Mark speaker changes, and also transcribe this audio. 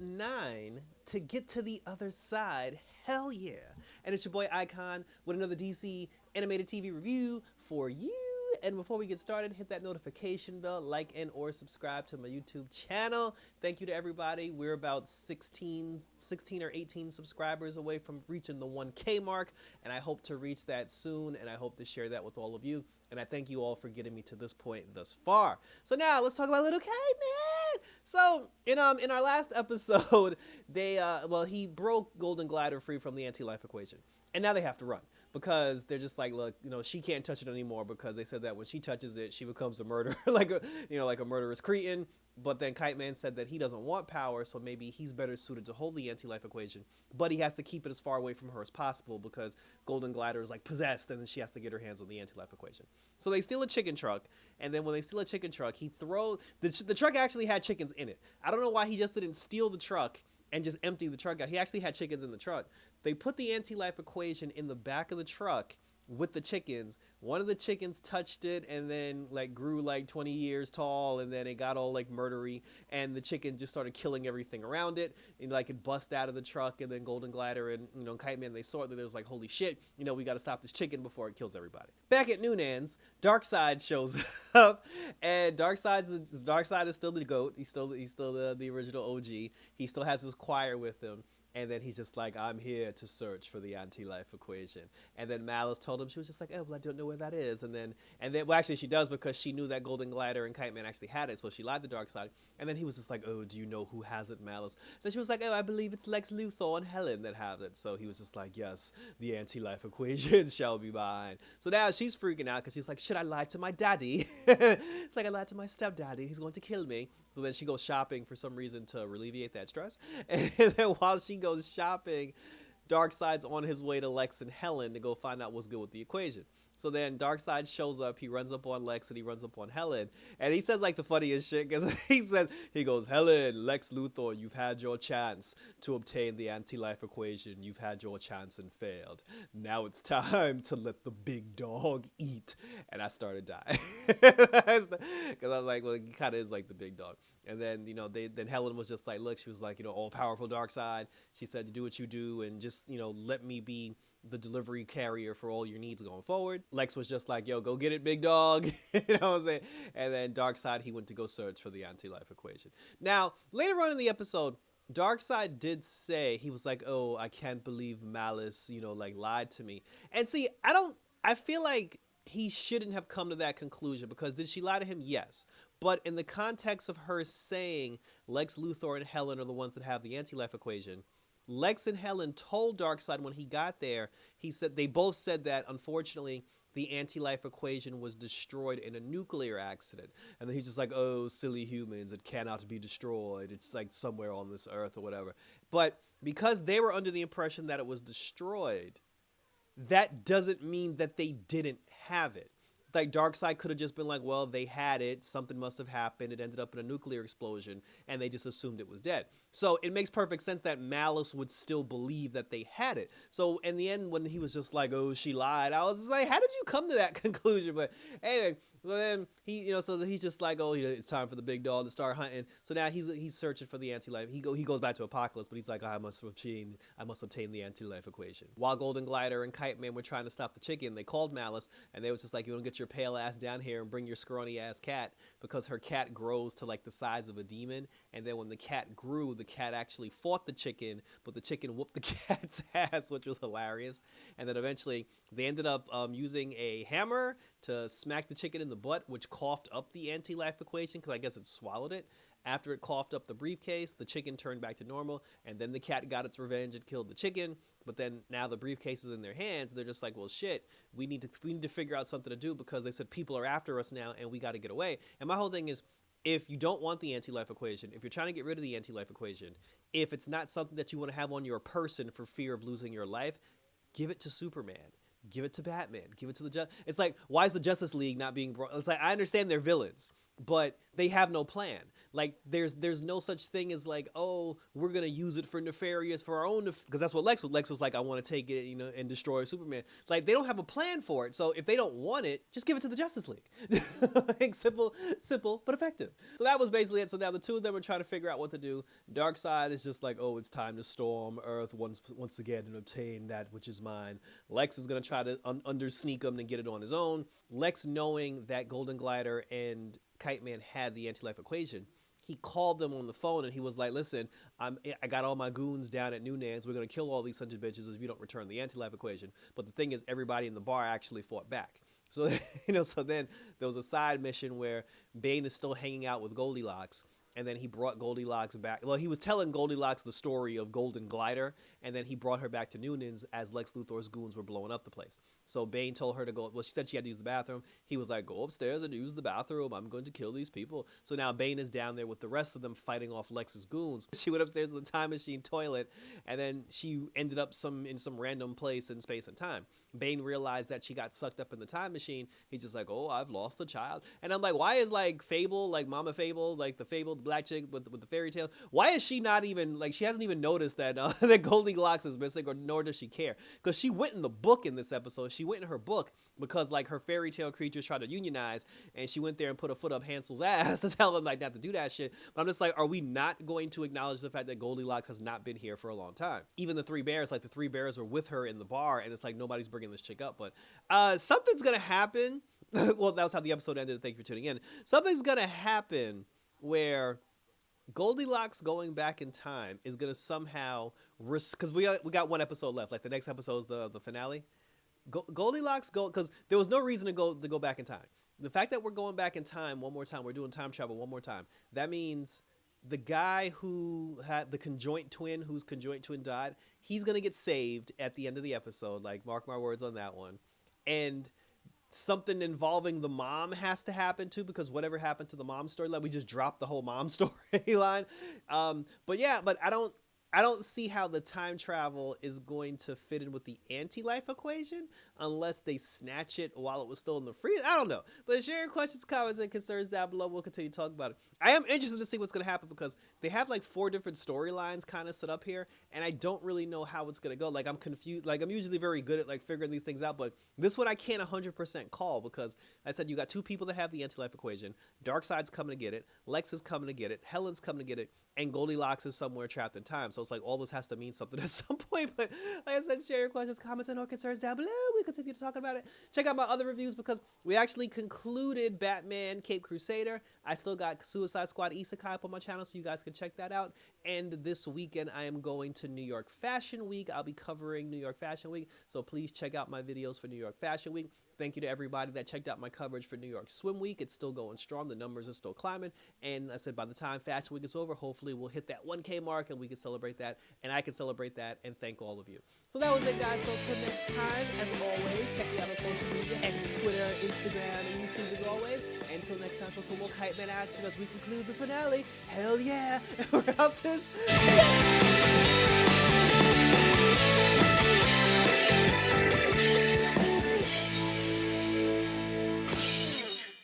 Speaker 1: 9 to get to the other side. Hell yeah. And it's your boy Icon with another DC animated TV review for you. And before we get started, hit that notification bell, like and or subscribe to my YouTube channel. Thank you to everybody. We're about 16 or 18 subscribers away from reaching the 1K mark, and I hope to reach that soon, and I hope to share that with all of you. And I thank you all for getting me to this point thus far. So now let's talk about Little Kite, man. So in our last episode, he broke Golden Glider free from the anti-life equation, and now they have to run because they're just like, look, she can't touch it anymore because they said that when she touches it, she becomes a murderer, like a murderous cretin. But then Kite Man said that he doesn't want power, so maybe he's better suited to hold the anti-life equation. But he has to keep it as far away from her as possible because Golden Glider is like possessed, and then she has to get her hands on the anti-life equation. So they steal a chicken truck, and then when they steal a chicken truck, he throws the truck actually had chickens in it. I don't know why he just didn't steal the truck and just empty the truck out. He actually had chickens in the truck. They put the anti-life equation in the back of the truck with the chickens. One of the chickens touched it and then grew 20 years tall, and then it got all murdery, and the chicken just started killing everything around it, and it bust out of the truck. And then Golden Glider and Kite Man, they saw it, that there's holy shit, we got to stop this chicken before it kills everybody. Back at Noonan's, Darkseid shows up, and Darkseid is still the GOAT. He's still the original OG. He still has his choir with him. And then he's just like, I'm here to search for the anti-life equation. And then Malice told him, she was just like, oh, well, I don't know where that is. And then, well, actually she does, because she knew that Golden Glider and Kite Man actually had it. So she lied to Darkseid. And then he was just like, oh, do you know who has it, Malice? Then she was like, oh, I believe it's Lex Luthor and Helen that have it. So he was just like, yes, the anti-life equation shall be mine. So now she's freaking out because she's like, should I lie to my daddy? It's like, I lied to my stepdaddy. He's going to kill me. So then she goes shopping for some reason to alleviate that stress. And then while she goes shopping, Darkseid's on his way to Lex and Helen to go find out what's good with the equation. So then Darkseid shows up, he runs up on Lex and he runs up on Helen. And he says the funniest shit, because he goes, Helen, Lex Luthor, you've had your chance to obtain the anti-life equation. You've had your chance and failed. Now it's time to let the big dog eat. And I started dying. Because I was like, well, he kind of is like the big dog. And then, then Helen was just like, look, she was like, all-powerful Darkseid. She said, do what you do and just, let me be the delivery carrier for all your needs going forward. Lex was just like, yo, go get it, big dog. You know what I'm saying? And then Darkseid, he went to go search for the anti-life equation. Now, later on in the episode, Darkseid did say, he was like, oh, I can't believe Malice, lied to me. And see, I feel like he shouldn't have come to that conclusion, because did she lie to him? Yes. But in the context of her saying Lex Luthor and Helen are the ones that have the anti-life equation, Lex and Helen told Darkseid when he got there, they both said that, unfortunately, the anti-life equation was destroyed in a nuclear accident. And then he's just like, oh, silly humans, it cannot be destroyed. It's somewhere on this earth or whatever. But because they were under the impression that it was destroyed, that doesn't mean that they didn't have it. Darkseid could have just been like, well, they had it, something must have happened, it ended up in a nuclear explosion, and they just assumed it was dead. So it makes perfect sense that Malice would still believe that they had it. So in the end, when he was just like, oh, she lied, I was like, how did you come to that conclusion? But anyway, so then he's just like, oh, it's time for the big dog to start hunting. So now he's searching for the anti-life. He goes back to Apocalypse, but he's like, oh, I must obtain the anti-life equation. While Golden Glider and Kite Man were trying to stop the chicken, they called Malice, and they was just like, you want to get your pale ass down here and bring your scrawny ass cat, because her cat grows to the size of a demon. And then when the cat grew, the cat actually fought the chicken, but the chicken whooped the cat's ass, which was hilarious. And then eventually they ended up using a hammer to smack the chicken in the butt, which coughed up the anti-life equation, because I guess it swallowed it. After it coughed up the briefcase, the chicken turned back to normal, and then the cat got its revenge and killed the chicken. But then now the briefcase is in their hands. They're just like, well, shit, we need to figure out something to do, because they said people are after us now, and we got to get away. And my whole thing is, if you don't want the anti-life equation, if you're trying to get rid of the anti-life equation, if it's not something that you want to have on your person for fear of losing your life, give it to Superman. Give it to Batman. Give it to it's like, why is the Justice League not being brought? It's like, I understand they're villains, but they have no plan. Like there's no such thing as like, oh, we're gonna use it for nefarious for our own, because that's what Lex was. Lex was like, I want to take it, you know, and destroy Superman. Like they don't have a plan for it. So if they don't want it, just give it to the Justice League. Like simple but effective. So that was basically it. So now the two of them are trying to figure out what to do. Darkseid is just like, oh, it's time to storm Earth once again and obtain that which is mine. Lex is gonna try to under sneak him and get it on his own. Lex, knowing that Golden Glider and Kite Man had the anti-life equation, he called them on the phone and he was like, listen, I got all my goons down at Noonan's. We're going to kill all these sons of bitches if you don't return the anti-life equation. But the thing is, everybody in the bar actually fought back. So, you know, so then there was a side mission where Bane is still hanging out with Goldilocks. And then he brought Goldilocks back. Well, he was telling Goldilocks the story of Golden Glider, and then he brought her back to Noonan's as Lex Luthor's goons were blowing up the place. So Bane told her to go. Well, she said she had to use the bathroom. He was like, go upstairs and use the bathroom. I'm going to kill these people. So now Bane is down there with the rest of them fighting off Lex's goons. She went upstairs to the time machine toilet, and then she ended up in some random place in space and time. Bane realized that she got sucked up in the time machine. He's just like, oh, I've lost a child. And I'm like, why is like Fable, like Mama Fable, like the Fable, the black chick with the fairy tale, why is she not even, like, she hasn't even noticed that that Goldilocks is missing, or nor does she care? Because she went in the book in this episode. She went in her book because like her fairy tale creatures tried to unionize, and she went there and put a foot up Hansel's ass to tell him like not to do that shit. But I'm just like, are we not going to acknowledge the fact that Goldilocks has not been here for a long time? Even the three bears, like the three bears were with her in the bar, and it's like nobody's bringing this chick up. But something's gonna happen. Well, that was how the episode ended. Thank you for tuning in. Something's gonna happen where Goldilocks going back in time is gonna somehow risk, because we got one episode left. Like the next episode is the finale. Goldilocks because there was no reason to go back in time. The fact that we're going back in time one more time, we're doing time travel one more time. That means the guy who had the conjoint twin, whose conjoint twin died, he's gonna get saved at the end of the episode. Like, mark my words on that one. And something involving the mom has to happen too, because whatever happened to the mom storyline, we just dropped the whole mom storyline. But yeah, but I don't see how the time travel is going to fit in with the anti-life equation unless they snatch it while it was still in the freezer. I don't know. But share your questions, comments, and concerns down below. We'll continue to talk about it. I am interested to see what's going to happen because they have like 4 different storylines kind of set up here, and I don't really know how it's going to go. Like, I'm confused. Like, I'm usually very good at like figuring these things out, but this one I can't 100% call because I said you got 2 people that have the anti-life equation. Darkseid's coming to get it. Lex is coming to get it. Helen's coming to get it. And Goldilocks is somewhere trapped in time. So it's like all this has to mean something at some point. But like I said, share your questions, comments, and or concerns down below. We continue to talk about it. Check out my other reviews because we actually concluded Batman Cape Crusader. I still got Suicide Squad Isekai up on my channel, so you guys can check that out. And this weekend, I am going to New York Fashion Week. I'll be covering New York Fashion Week. So please check out my videos for New York Fashion Week. Thank you to everybody that checked out my coverage for New York Swim Week. It's still going strong. The numbers are still climbing. And I said by the time Fashion Week is over, hopefully we'll hit that 1K mark and we can celebrate that. And I can celebrate that and thank all of you. So that was it, guys. So until next time, as always, check me out on social media, X, Twitter, Instagram, and YouTube as always. And until next time for some more Kite Man action as we conclude the finale. Hell yeah! We're out this.